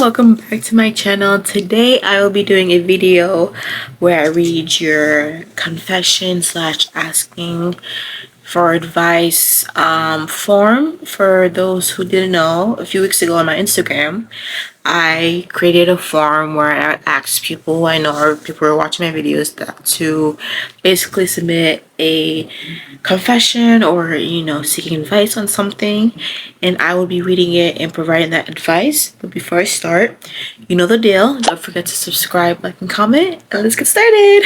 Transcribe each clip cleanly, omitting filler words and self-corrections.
welcome back to my channel. Today I will be doing a video where I read your confession slash asking for advice form. For those who didn't know, a few weeks ago on my Instagram I created a form where I asked people who I know or people who are watching my videos to basically submit a confession or seeking advice on something, and I will be reading it and providing that advice. But before I start, you know the deal. Don't forget to subscribe, like, and comment, and let's get started.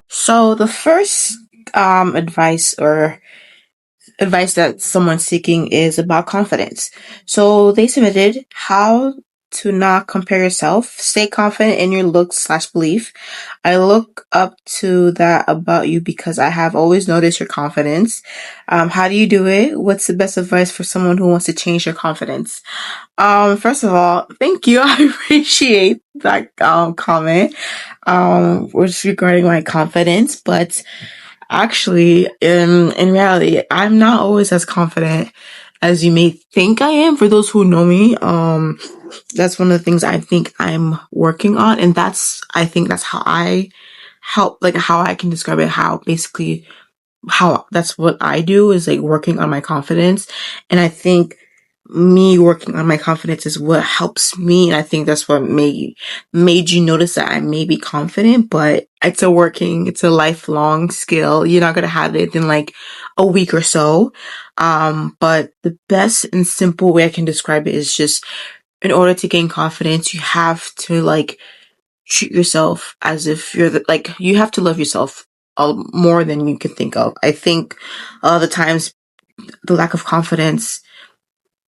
So the first advice that someone's seeking is about confidence. So they submitted how to not compare yourself, stay confident in your looks slash belief. I look up to that about you because I have always noticed your confidence. How do you do it? What's the best advice for someone who wants to change their confidence? First of all, thank you. I appreciate that comment which regarding my confidence, but actually, in reality, I'm not always as confident as you may think I am. For those who know me, that's one of the things I think I'm working on, and I think that's how I how I can describe it. How that's what I do is like working on my confidence, and I think me working on my confidence is what helps me, and I think that's what made you notice that I may be confident, but it's a lifelong skill. You're not gonna have it in like a week or so. But the best and simple way I can describe it is just, in order to gain confidence, you have to treat yourself as if you have to love yourself more than you can think of. I think the times the lack of confidence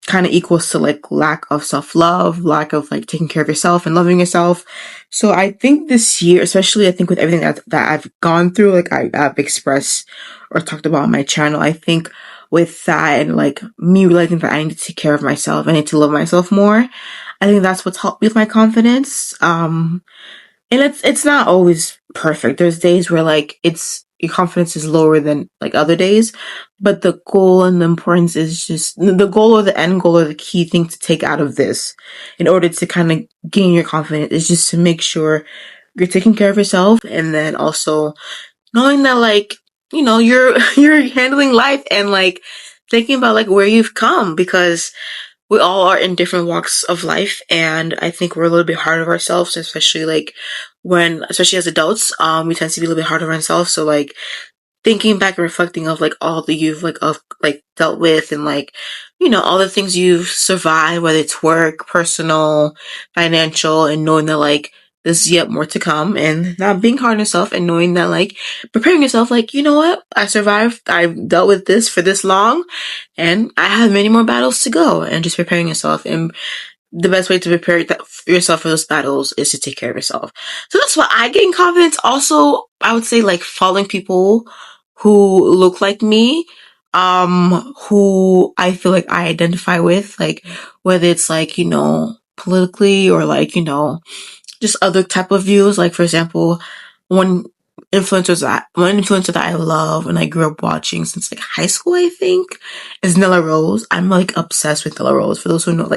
kind of equals to lack of self-love, lack of taking care of yourself and loving yourself. So I think this year, especially I think with everything that I've gone through, I've expressed or talked about on my channel, I think with that and me realizing that I need to take care of myself, I need to love myself more, I think that's what's helped me with my confidence. And it's not always perfect. There's days where your confidence is lower than other days, but the goal and the importance is just the goal or the end goal or the key thing to take out of this in order to kind of gain your confidence is just to make sure you're taking care of yourself, and then also knowing that you're handling life and thinking about where you've come, because we all are in different walks of life, and I think we're a little bit hard on ourselves, especially especially as adults, we tend to be a little bit hard on ourselves. So thinking back and reflecting of all that you've dealt with, and all the things you've survived, whether it's work, personal, financial, and knowing that there's yet more to come, and not being hard on yourself, and knowing that preparing yourself, you know what, I survived, I've dealt with this for this long, and I have many more battles to go, and just preparing yourself. And the best way to prepare yourself for those battles is to take care of yourself. So that's why I gain confidence. Also, I would say following people who look like me, who I feel I identify with, whether it's politically or just other type of views. For example, one influencer that I love and I grew up watching since high school, I think, is Nella Rose. I'm obsessed with Nella Rose. For those who know,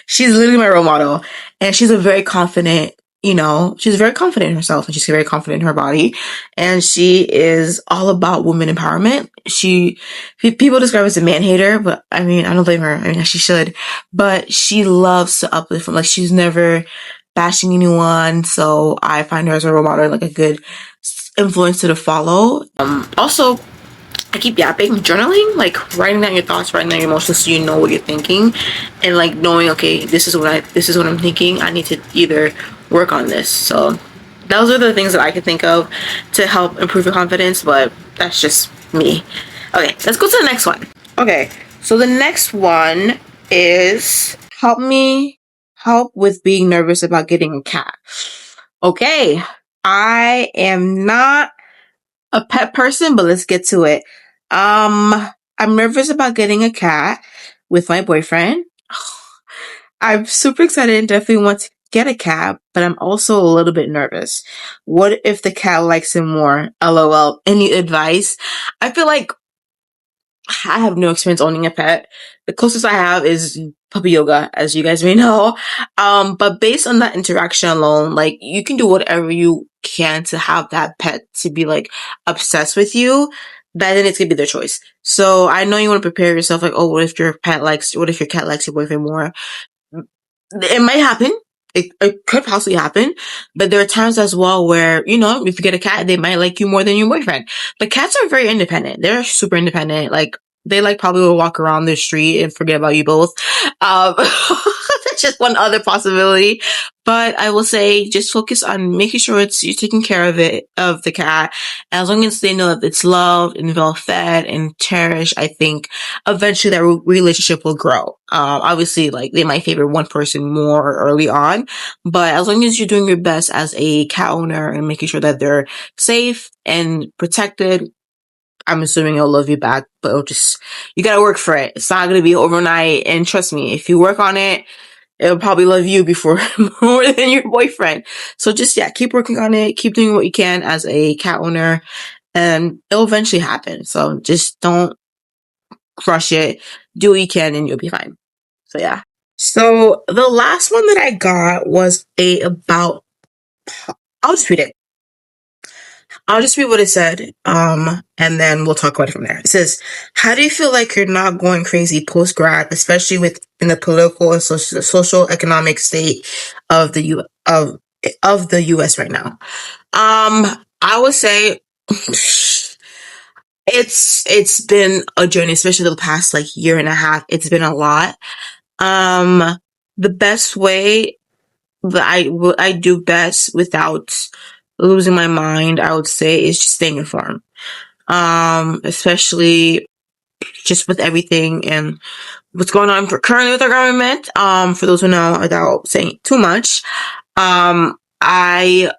she's literally my role model, and she's very confident in herself, and she's very confident in her body, and she is all about women empowerment. People describe her as a man hater, but I mean, I don't blame her. I mean, she should, but she loves to uplift from, she's never bashing anyone, so I find her as a role model, a good influencer to follow. Also, I keep yapping, journaling, writing down your thoughts, writing down your emotions, so you know what you're thinking, and knowing, okay, this is what I'm thinking. I need to either work on this. So those are the things that I could think of to help improve your confidence, but that's just me. Okay, let's go to the next one. Okay, so the next one is help with being nervous about getting a cat. Okay, I am not a pet person, but let's get to it. I'm nervous about getting a cat with my boyfriend. I'm super excited and definitely want to get a cat, but I'm also a little bit nervous. What if the cat likes him more? LOL. Any advice? I feel I have no experience owning a pet. The closest I have is puppy yoga, as you guys may know. But based on that interaction alone, like, you can do whatever you can to have that pet to be like obsessed with you. But then it's gonna be their choice. So I know you want to prepare yourself, like, oh, what if your cat likes your boyfriend more? It might happen. It could possibly happen, but there are times as well where, if you get a cat, they might like you more than your boyfriend. But cats are very independent. They're super independent. Like, they like probably will walk around the street and forget about you both. That's just one other possibility. But I will say, just focus on making sure you're taking care of the cat. As long as they know that it's loved and well fed and cherished, I think eventually that relationship will grow. Obviously, like, they might favor one person more early on, but as long as you're doing your best as a cat owner and making sure that they're safe and protected, I'm assuming it'll love you back, but you gotta work for it. It's not gonna be overnight. And trust me, if you work on it, it'll probably love you before more than your boyfriend. So just, yeah, keep working on it. Keep doing what you can as a cat owner, and it'll eventually happen. So just don't crush it. Do what you can and you'll be fine. So yeah. So the last one that I got was I'll just read it. I'll just read what it said, and then we'll talk about it from there. It says, "How do you feel like you're not going crazy post grad, especially in the political and social economic state of the U.S. right now?" I would say it's been a journey, especially the past like year and a half. It's been a lot. The best way that I do best without losing my mind, I would say, is just staying informed. Especially just with everything and what's going on currently with our government. For those who know, without saying too much, I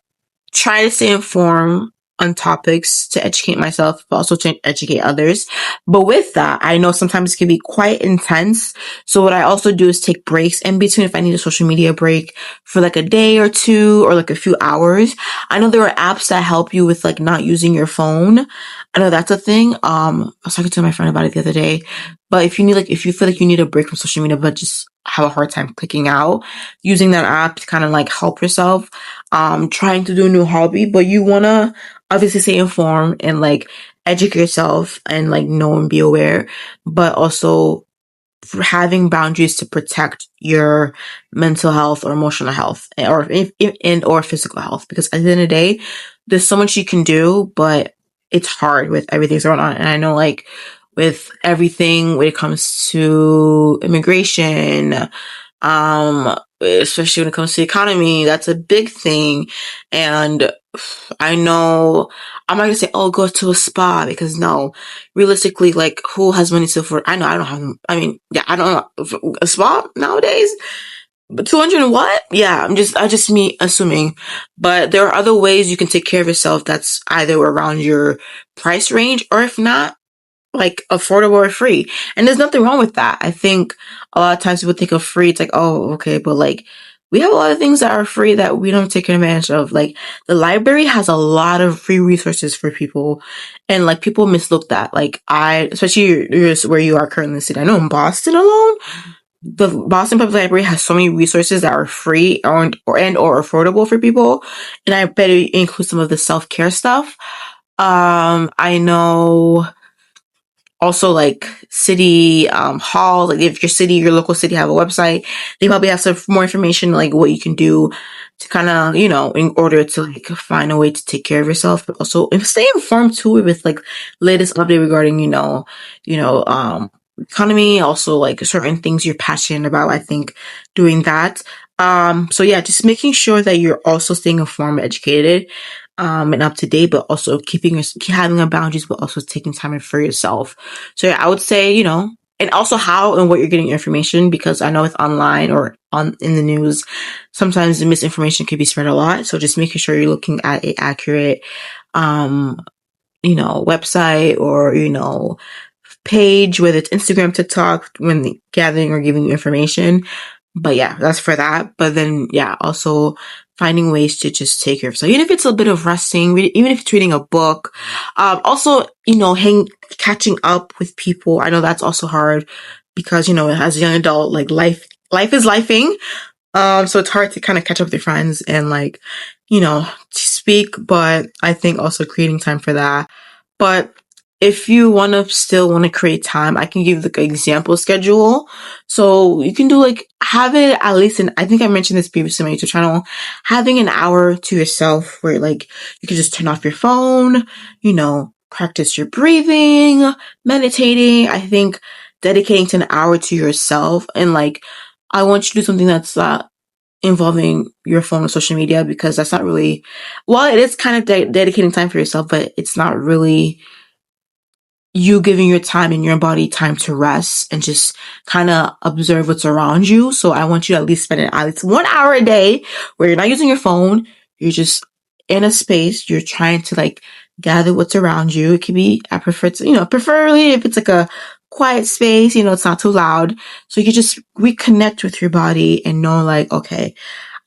try to stay informed on topics to educate myself, but also to educate others. But with that, I know sometimes it can be quite intense. So what I also do is take breaks in between if I need a social media break for like a day or two or like a few hours. I know there are apps that help you with like not using your phone. I know that's a thing. I was talking to my friend about it the other day. But if you feel like you need a break from social media, but just have a hard time clicking out, using that app to kind of like help yourself, trying to do a new hobby, but you want to obviously stay informed and like educate yourself and like know and be aware, but also having boundaries to protect your mental health or emotional health or physical health, because at the end of the day, there's so much you can do, but it's hard with everything that's going on. And I know, like, with everything when it comes to immigration, especially when it comes to the economy, that's a big thing. And I know I'm not gonna say, oh, go to a spa, because no, realistically, like, who has money to afford? I know I don't have. I mean, yeah, I don't know a spa nowadays. But 200 and what? Yeah, I just me assuming. But there are other ways you can take care of yourself that's either around your price range, or if not, like, affordable or free. And there's nothing wrong with that. I think a lot of times people think of free, it's like, oh, okay, but like, we have a lot of things that are free that we don't take advantage of. Like, the library has a lot of free resources for people, and like, people mislook that. Like, especially where you are currently sitting. I know in Boston alone, the Boston Public Library has so many resources that are free or affordable for people, and I bet it includes some of the self-care stuff. I know also, like, city hall, like, if your local city have a website, they probably have some more information, like what you can do to kind of, in order to like find a way to take care of yourself, but also stay informed too with like latest update regarding, economy, also like certain things you're passionate about. I think doing that. So yeah, just making sure that you're also staying informed, educated, and up to date, but also having a boundaries, but also taking time for yourself. So yeah, I would say, and also how and what you're getting your information, because I know it's online or in the news, sometimes the misinformation can be spread a lot. So just making sure you're looking at a accurate, website or, page, whether it's Instagram, TikTok, when gathering or giving you information. But yeah, that's for that. But then, yeah, also finding ways to just take care of yourself. Even if it's a bit of resting, even if it's reading a book. Also, catching up with people. I know that's also hard because, as a young adult, like life is lifing. So it's hard to kind of catch up with your friends and speak, but I think also creating time for that. But if you still want to create time, I can give like an example schedule. So you can do have it at least I think I mentioned this previously on my YouTube channel, having an hour to yourself where you can just turn off your phone, practice your breathing, meditating. I think dedicating to an hour to yourself and I want you to do something that's involving your phone or social media, because that's not really, well, it is kind of dedicating time for yourself, but it's not really you giving your time and your body time to rest and just kind of observe what's around you. So I want you to at least spend at least 1 hour a day where you're not using your phone. You're just in a space. You're trying to gather what's around you. It could be, I prefer to, preferably if it's a quiet space, it's not too loud. So you can just reconnect with your body and know okay,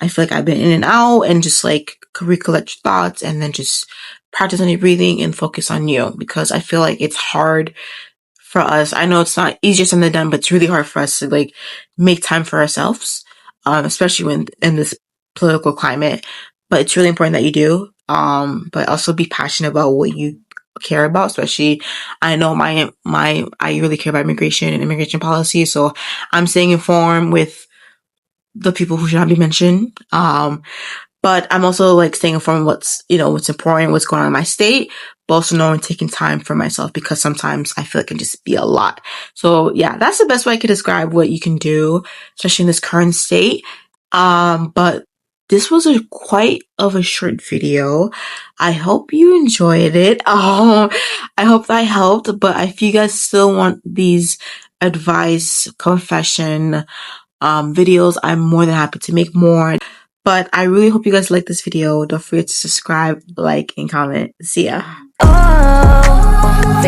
I feel like I've been in and out, and just recollect your thoughts and then just practice on your breathing and focus on you, because I feel like it's hard for us. I know it's not easier said than done, but it's really hard for us to make time for ourselves, especially when in this political climate. But it's really important that you do. But also be passionate about what you care about. Especially, I know I really care about immigration and immigration policy, so I'm staying informed with the people who should not be mentioned. But I'm also staying informed what's important, what's going on in my state, but also knowing taking time for myself, because sometimes I feel it can just be a lot. So yeah, that's the best way I could describe what you can do, especially in this current state. But this was quite of a short video. I hope you enjoyed it. I hope that helped, but if you guys still want these advice, confession, videos, I'm more than happy to make more. But I really hope you guys like this video. Don't forget to subscribe, like, and comment. See ya. Oh,